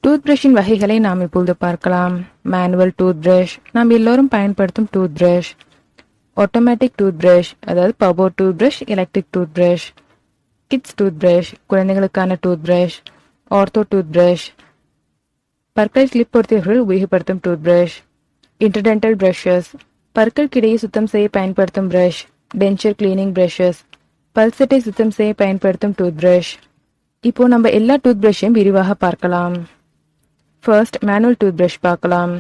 டூத்பிரஷின் வகைகளை நாம் இப்பொழுது பார்க்கலாம். மேனுவல் டூத்பிரஷ், நாம் எல்லோரும் பயன்படுத்தும் டூத்பிரஷ். ஆட்டோமேட்டிக் டூத்பிரஷ், அதாவது பவர் டூத்பிரஷ், எலக்ட்ரிக் டூத்பிரஷ். கிட்ஸ் டூத்பிரஷ், குழந்தைகளுக்கான டூத்பிரஷ். ஆர்த்தோ டூத்பிரஷ், பற்கள் கிளிப் பொருத்தியவர்கள் உபயோகப்படுத்தும் டூத்பிரஷ். இன்டர்டென்டல் பிரஷஸ், பற்களுக்கிடையே சுத்தம் செய்ய பயன்படுத்தும் பிரஷ். டென்ச்சர் கிளீனிங் பிரஷஸ், பல்செட்டை சுத்தம் செய்ய பயன்படுத்தும் டூத்பிரஷ். இப்போ நம்ம எல்லா டூத்பிரஷையும் விரிவாக பார்க்கலாம். ஃபர்ஸ்ட் மேனுவல் டூத்பிரஷ் பார்க்கலாம்.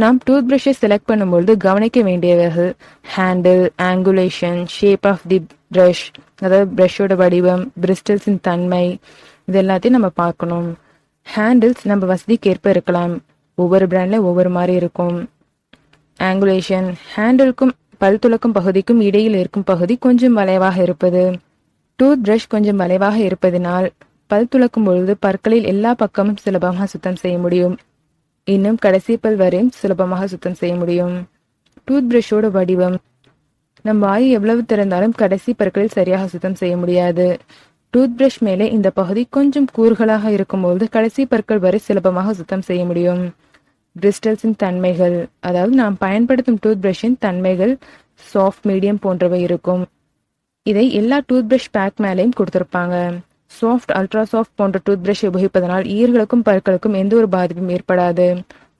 நாம் டூத்பிரஷை செலக்ட் பண்ணும்பொழுது கவனிக்க வேண்டியவர்கள் handle, angulation, shape of the brush, அதாவது பிரஷோட வடிவம், பிரிஸ்டல்ஸின் தன்மை, இது எல்லாத்தையும் நம்ம பார்க்கணும். ஹேண்டில்ஸ் நம்ம வசதிக்கு ஏற்ப இருக்கலாம், ஒவ்வொரு பிராண்ட்ல ஒவ்வொரு மாதிரி இருக்கும். ஆங்குலேஷன், ஹேண்டிலுக்கும் பல் துலக்கும் பகுதிக்கும் இடையில் இருக்கும் பகுதி கொஞ்சம் வளைவாக இருப்பது. டூத் பிரஷ் கொஞ்சம் வளைவாக இருப்பதினால் பல் துலக்கும் பொழுது பற்களில் எல்லா பக்கமும் சுலபமாக சுத்தம் செய்ய முடியும். இன்னும் கடைசி பல் வரையும் சுலபமாக சுத்தம் செய்ய முடியும். டூத் பிரஷோட வடிவம், நம் வாயை எவ்வளவு திறந்தாலும் கடைசி பற்களில் சரியாக சுத்தம் செய்ய முடியாது. டூத் பிரஷ் மேலே இந்த பகுதி கொஞ்சம் கூறுகளாக இருக்கும்போது கடைசி பற்கள் வரை சுலபமாக சுத்தம் செய்ய முடியும். பிரிஸ்டல்ஸின் தன்மைகள், அதாவது நாம் பயன்படுத்தும் டூத் பிரஷின் தன்மைகள் சாஃப்ட், மீடியம் போன்றவை இருக்கும். இதை எல்லா டூத் பிரஷ் பேக் மேலேயும் கொடுத்திருப்பாங்க. சாஃப்ட், அல்ட்ரா சாஃப்ட் போன்ற டூத் பிரஷ் உபயோகிப்பதனால் ஈர்களுக்கும் பற்களுக்கும் எந்த ஒரு பாதிப்பும் ஏற்படாது.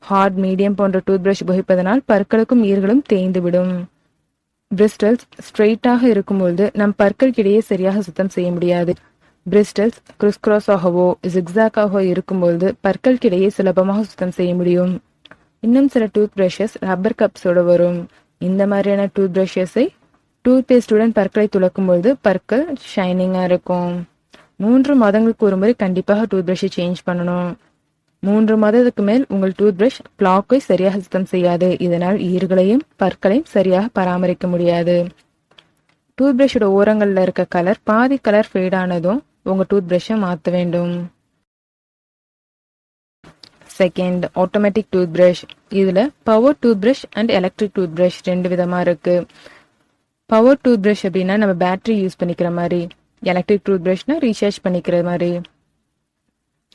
ஹார்ட், மீடியம் போன்ற டூத் பிரஷ் உபயோகிப்பதனால் பற்களுக்கும் ஈர்களும் தேய்ந்துவிடும். பிரிஸ்டல்ஸ் ஸ்ட்ரெயிட்டாக இருக்கும்பொழுது நம் பற்களுக்கிடையே சரியாக சுத்தம் செய்ய முடியாது. பிரிஸ்டல்ஸ் கிறிஸ்கிராஸாகவோ ஜிக்ஸாக்காகவோ இருக்கும்பொழுது பற்களுக்கிடையே சுலபமாக சுத்தம் செய்ய முடியும். இன்னும் சில டூத் பிரஷஸ் ரப்பர் கப்ஸோடு வரும். இந்த மாதிரியான டூத் பிரஷஸை டூத் பேஸ்டுடன் பற்களை துளக்கும்பொழுது பற்கள் ஷைனிங்காக இருக்கும். 3 மாதங்களுக்கு ஒரு முறை கண்டிப்பாக டூத் பிரஷை சேஞ்ச் பண்ணணும். 3 மாதத்துக்கு மேல் உங்கள் டூத் பிரஷ் பிளாக்கை சரியாக சுத்தம் செய்யாது. இதனால் ஈர்களையும் பற்களையும் சரியாக பராமரிக்க முடியாது. டூத் பிரஷோட ஓரங்களில் இருக்க கலர் பாதி கலர் ஃபேட் ஆனதும் உங்கள் டூத் பிரஷை மாற்ற வேண்டும். Second, automatic toothbrush. இதில் power toothbrush and electric toothbrush 2 விதமாக இருக்கு. பவர் டூத் பிரஷ் அப்படின்னா நம்ம பேட்டரி யூஸ் பண்ணிக்கிற மாதிரி, எலக்ட்ரிக் டூத் பிரஷ்னா ரீசார்ஜ் பண்ணிக்கிற மாதிரி.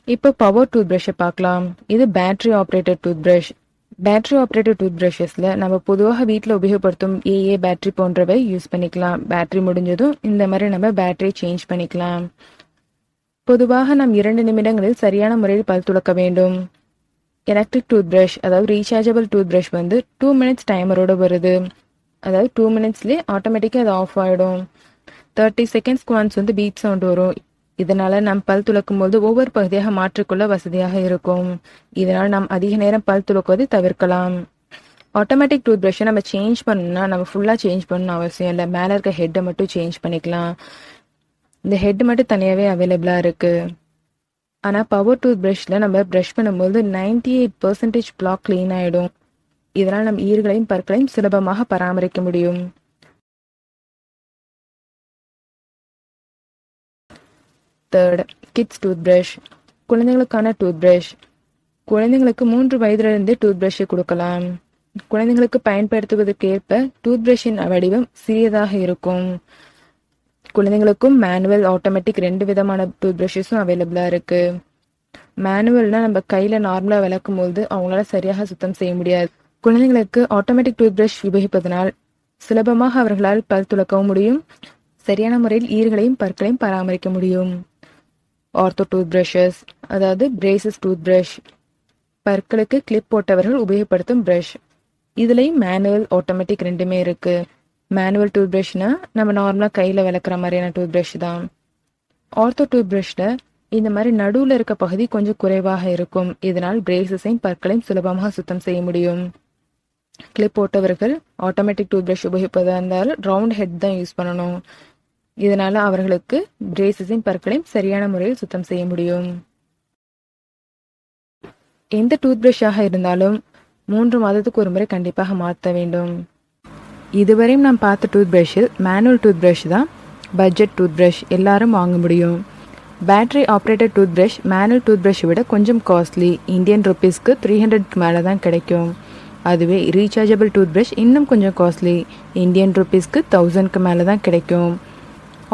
இப்போ பவர் டூத் பிரஷை பார்க்கலாம். இது battery operated toothbrush. Battery operated டூத் பிரஷஸ்ல நம்ம பொதுவாக வீட்டில் உபயோகப்படுத்தும் ஏஏ பேட்டரி போன்றவை யூஸ் பண்ணிக்கலாம். பேட்டரி முடிஞ்சதும் இந்த மாதிரி நம்ம பேட்டரி சேஞ்ச் பண்ணிக்கலாம். பொதுவாக நாம் 2 நிமிடங்களில் சரியான முறையில் பல் துலக்க வேண்டும். எலக்ட்ரிக் டூத் பிரஷ், அதாவது ரீசார்ஜபிள் டூத் பிரஷ் 2 மினிட்ஸ் டைமரோட வருது. அதாவது 2 மினிட்ஸ்லேயே ஆட்டோமேட்டிக்காக அது ஆஃப் ஆகிடும். 30 செகண்ட்ஸ்க்கு ஒன்ஸ் பீப் சவுண்ட் வரும். இதனால நாம் பல் துலக்கும் போது ஒவ்வொரு பகுதியாக மாற்றிக்கொள்ள வசதியாக இருக்கும். இதனால் நாம் அதிக நேரம் பல் துலக்குவதை தவிர்க்கலாம். ஆட்டோமேட்டிக் டூத் பிரஷை நம்ம சேஞ்ச் பண்ணணும்னா நம்ம ஃபுல்லாக சேஞ்ச் பண்ணணும் அவசியம் இல்லை. மேலே இருக்க ஹெட்டை மட்டும் சேஞ்ச் பண்ணிக்கலாம். இந்த ஹெட் மட்டும் தனியாகவே அவைலபிளாக இருக்கு. ஆனால் பவர் டூத் பிரஷில் நம்ம ப்ரஷ் பண்ணும்போது 98% பிளாக் க்ளீன் ஆகிடும். இதனால் நம் ஈர்களையும் பற்களையும் சுலபமாக பராமரிக்க முடியும். தேர்ட், கிட்ஸ் டூத்பிரஷ், குழந்தைகளுக்கான டூத்பிரஷ். குழந்தைங்களுக்கு 3 வயதிலிருந்தே டூத்பிரஷை கொடுக்கலாம். குழந்தைங்களுக்கு பயன்படுத்துவதற்கேற்ப டூத்பிரஷின் வடிவம் சிறியதாக இருக்கும். குழந்தைங்களுக்கும் மேனுவல், ஆட்டோமேட்டிக் 2 விதமான டூத்பிரஷஸும் அவைலபிளாக இருக்கு. மேனுவல்னா நம்ம கையில் நார்மலாக விளக்கும் போது அவங்களால சரியாக சுத்தம் செய்ய முடியாது. குழந்தைங்களுக்கு ஆட்டோமேட்டிக் டூத்பிரஷ் உபயோகிப்பதனால் சுலபமாக அவர்களால் பல் துலக்கவும் முடியும். சரியான முறையில் ஈர்களையும் பற்களையும் பராமரிக்க முடியும். ஆர்த்தோ டூத்பிரஷஸ், அதாவது பிரேசஸ் டூத்பிரஷ், பற்களுக்கு கிளிப் போட்டவர்கள் உபயோகப்படுத்தும் பிரஷ். இதுலேயும் மேனுவல், ஆட்டோமேட்டிக் 2மே இருக்கு. மேனுவல் டூத்பிரஷ்னா நம்ம நார்மலாக கையில் விளக்குற மாதிரியான டூத்பிரஷ் தான். ஆர்த்தோ டூத்பிரஷ்ல இந்த மாதிரி நடுவில் இருக்க பகுதி கொஞ்சம் குறைவாக இருக்கும். இதனால் பிரேசஸையும் பற்களையும் சுலபமாக சுத்தம் செய்ய முடியும். கிளிப் போட்டவர்கள் ஆட்டோமேட்டிக் டூத்பிரஷ் உபயோகிப்பதாக இருந்தால் ரவுண்ட் ஹெட் தான் யூஸ் பண்ணணும். இதனால அவர்களுக்கு பிரேசஸையும் பற்களையும் சரியான முறையில் சுத்தம் செய்ய முடியும். எந்த டூத்பிரஷாக இருந்தாலும் 3 மாதத்துக்கு ஒரு முறை கண்டிப்பாக மாற்ற வேண்டும். இதுவரையும் நாம் பார்த்த டூத்பிரஷில் மேனுவல் டூத்பிரஷ் தான் பட்ஜெட் டூத்பிரஷ், எல்லாரும் வாங்க முடியும். பேட்டரி ஆப்ரேட்டட் டூத்பிரஷ் மேனுவல் டூத்பிரஷை விட கொஞ்சம் காஸ்ட்லி. இந்தியன் ருபீஸ்க்கு 300 மேலே தான் கிடைக்கும். அதுவே ரீசார்ஜபிள் டூத்பிரஷ் இன்னும் கொஞ்சம் காஸ்ட்லி. இந்தியன் ருபீஸ்க்கு 1000க்கு மேலே தான் கிடைக்கும்.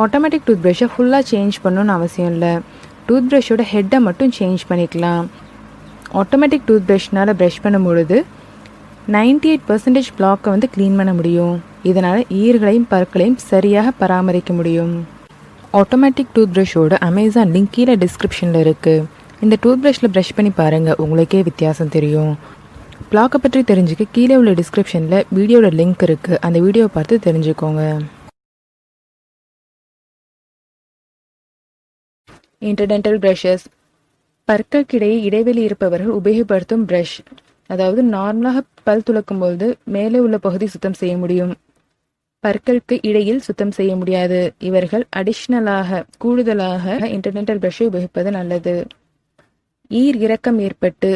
ஆட்டோமேட்டிக் டூத்பிரஷை ஃபுல்லாக சேஞ்ச் பண்ணணும்னு அவசியம் இல்லை. டூத்பிரஷோட ஹெட்டை மட்டும் சேஞ்ச் பண்ணிக்கலாம். ஆட்டோமேட்டிக் டூத் ப்ரஷ்னால் ப்ரஷ் பண்ணும்பொழுது 98% பிளாக்கை வந்து க்ளீன் பண்ண முடியும். இதனால் ஈர்களையும் பற்களையும் சரியாக பராமரிக்க முடியும். ஆட்டோமேட்டிக் டூத் ப்ரஷோட அமேசான் லிங்க் கீழே டிஸ்கிரிப்ஷனில் இருக்குது. இந்த டூத் ப்ரஷில் ப்ரஷ் பண்ணி பாருங்கள், உங்களுக்கே வித்தியாசம் தெரியும். பிளாக்கை பற்றி தெரிஞ்சுக்க கீழே உள்ள டிஸ்கிரிப்ஷனில் வீடியோட லிங்க் இருக்குது, அந்த வீடியோவை பார்த்து தெரிஞ்சுக்கோங்க. இன்டர்டென்டல் ப்ரஷஸ் பற்களுக்கிடையே இடைவெளி இருப்பவர்கள் உபயோகப்படுத்தும் ப்ரஷ். அதாவது நார்மலாக பல் துலக்கும் போது மேலே உள்ள பகுதி சுத்தம் செய்ய முடியும், பற்களுக்கு இடையில் சுத்தம் செய்ய முடியாது. இவர்கள் கூடுதலாக இன்டர்டென்டல் ப்ரஷை உபயோகிப்பது நல்லது. ஈர் இறக்கம் ஏற்பட்டு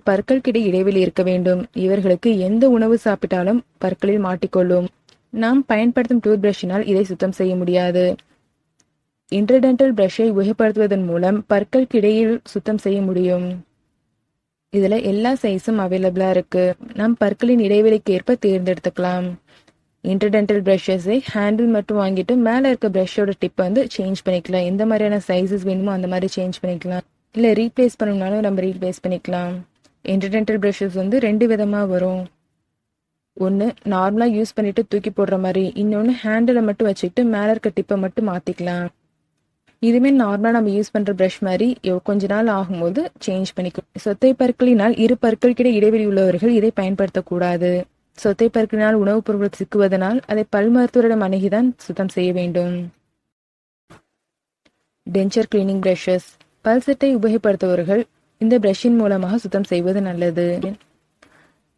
பற்களுக்கிடையே இடைவெளி இருக்க வேண்டும். இவர்களுக்கு எந்த உணவு சாப்பிட்டாலும் பற்களில் மாட்டிக்கொள்ளும். நாம் பயன்படுத்தும் டூத் ப்ரஷினால் இதை சுத்தம் செய்ய முடியாது. இன்டர்டென்டல் ப்ரஷை உபயோகப்படுத்துவதன் மூலம் பற்களுக்கிடையில் சுத்தம் செய்ய முடியும். இதில் எல்லா சைஸும் அவைலபிளாக இருக்குது. நம் பற்களின் இடைவெளிக்கு ஏற்ப தேர்ந்தெடுத்துக்கலாம். இன்டர்டென்டல் ப்ரஷஸை ஹேண்டில் மட்டும் வாங்கிட்டு மேலே இருக்க ப்ரஷோட டிப் வந்து சேஞ்ச் பண்ணிக்கலாம். எந்த மாதிரியான சைஸஸ் வேணுமோ அந்த மாதிரி சேஞ்ச் பண்ணிக்கலாம். இல்லை ரீப்ளேஸ் பண்ணணும்னாலும் நம்ம ரீப்ளேஸ் பண்ணிக்கலாம். இன்டர்டென்டல் ப்ரஷஸ் வந்து 2 விதமாக வரும். ஒன்று நார்மலாக யூஸ் பண்ணிவிட்டு தூக்கி போடுற மாதிரி, இன்னொன்று ஹேண்டிலை மட்டும் வச்சுக்கிட்டு மேலே இருக்க டிப்பை மட்டும் மாற்றிக்கலாம். இதுவே நார்மலாக நம்ம யூஸ் பண்ணுற ப்ரஷ் மாதிரி கொஞ்ச நாள் ஆகும்போது சேஞ்ச் பண்ணிக்கும். சொத்தை பற்களினால் இரு பற்களுக்கிடையே இடைவெளி உள்ளவர்கள் இதை பயன்படுத்தக்கூடாது. சொத்தை பற்களினால் உணவுப் பொருட்கள் சிக்குவதனால் அதை பல் மருத்துவரிடம் அணுகிதான் சுத்தம் செய்ய வேண்டும். டென்ச்சர் கிளீனிங் பிரஷஸ் பல் செட்டை உபயோகப்படுத்துபவர்கள் இந்த பிரஷின் மூலமாக சுத்தம் செய்வது நல்லது.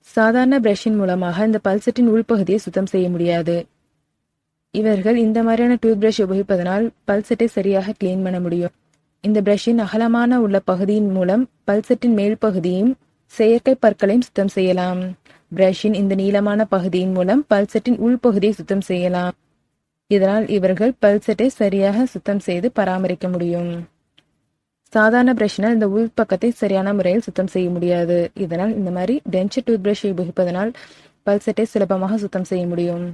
சாதாரண பிரஷின் மூலமாக இந்த பல் செட்டின் உள்பகுதியை சுத்தம் செய்ய முடியாது. இவர்கள் இந்த மாதிரியான டூத் பிரஷ் உபயோகிப்பதனால் பல் செட்டை சரியாக கிளீன் பண்ண முடியும். இந்த பிரஷின் அகலமான உள்ள பகுதியின் மூலம் பல் செட்டின் மேல் பகுதியும் செயற்கை பற்களையும் சுத்தம் செய்யலாம். பிரஷின் இந்த நீளமான பகுதியின் மூலம் பல் செட்டின் உள்பகுதியை சுத்தம் செய்யலாம். இதனால் இவர்கள் பல் செட்டை சரியாக சுத்தம் செய்து பராமரிக்க முடியும். சாதாரண பிரஷினால் இந்த உள் பக்கத்தை சரியான முறையில் சுத்தம் செய்ய முடியாது. இதனால் இந்த மாதிரி டென்ச்சர் டூத் பிரஷை உபயோகிப்பதனால் பல் செட்டை சுலபமாக சுத்தம் செய்ய முடியும்.